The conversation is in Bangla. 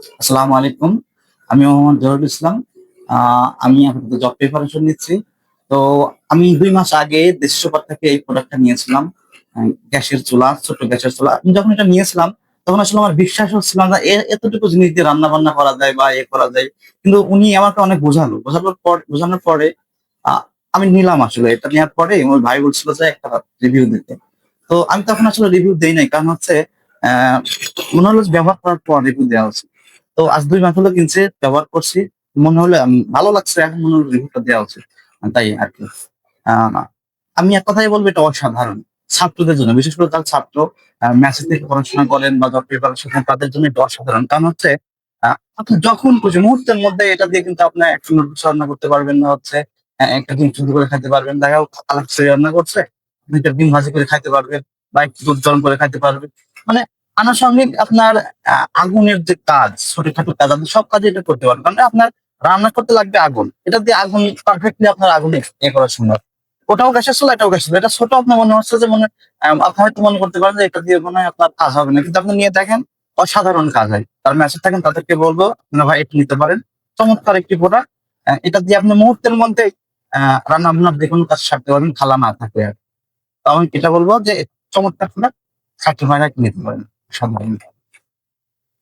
আসসালামু আলাইকুম। আমি মোহাম্মদ জহুরুল ইসলাম। আমি আপাতত জব প্রিপারেশন নিচ্ছি। তো আমি ২ মাস আগে দেশ সুপার থেকে এই প্রোডাক্টটা নিয়েছিলাম। গ্যাসের চুলা, ছোট্ট গ্যাসের চুলা। আমি যখন এটা নিয়েছিলাম তখন আসলে আমার বিশ্বাস হচ্ছিল না এতটুকু জিনিস দিয়ে রান্না-বান্না করা যায় বা করা যায়। কিন্তু উনি আমাকে অনেক বোঝালো। বোঝানোর পরে আ আমি নিলাম আসলে। এটা নেওয়ার পরে আমার ভাই বলছিল যে একটা রিভিউ দিতে। তো আমি তখন আসলে রিভিউ দেই নাই। কারণ হচ্ছে অ্যা মনে হলো যে ব্যবহার করার পর রিভিউ দেওয়া উচিত। তো আজ ২ মাস হলো কিনছি, ব্যবহার করছি। মনে হলো ভালো লাগছে। এখন মনে হলো রিভিউটা দেওয়া উচিত। তাই আরকি। আ আমি এক কথায় বলব এটা অসাধারণ। ছাত্রদের জন্য, বিশেষ করে যারা ছাত্র মেসে থেকে পড়াশোনা করেন বা জব প্রিপারেশন নেন তাদের জন্য এটা অসাধারণ। কারণ হচ্ছে আ আপনি যখন খুশি মুহূর্তের মধ্যে এটা দিয়ে কিন্তু আপনি একটা নুডলস রান্না করতে পারবেন না হচ্ছে একটা ডিম সিদ্ধ করে খাইতে পারবেন। দেখা গেল আলাদা করে রান্না করছে, ২ টা ডিম ভাজি করে খাইতে পারবেন বা একটু দুধ গরম করে খাইতে পারবেন। মানে আনুষঙ্গিক আপনার আগুনের যে কাজ, ছোটখাটো কাজ আপনি সব কাজই এটা করতে পারবেন। মানে আপনার রান্না করতে লাগবে আগুন। এটা দিয়ে আগুন পারফেক্টলি আপনার আগুন করা সম্ভব। ওটাও গ্যাসের চুলা, এটাও গ্যাসের চুলা। এটা ছোট আপনার মনে হচ্ছে যে আপনি হয়তো মনে করতে পারেন যে এটা দিয়ে মনে হয় আপনার কাজ হবে না। কিন্তু আপনি নিয়ে দেখেন অসাধারণ কাজ হয়। যারা মেসে থাকেন তাদেরকে বলব, "না ভাই এটা নিতে পারেন।" চমৎকার একটি প্রোডাক্ট। এটা দিয়ে আপনি মুহূর্তের মধ্যেই আ রান্না-বান্নার যেকোনো কাজ সারতে পারবেন খালা না থাকলে আরকি। তো আমি এটা বলব যে চমৎকার প্রোডাক্ট, ছাত্র ভাইরা নিতে পারেন। অসাধারণ।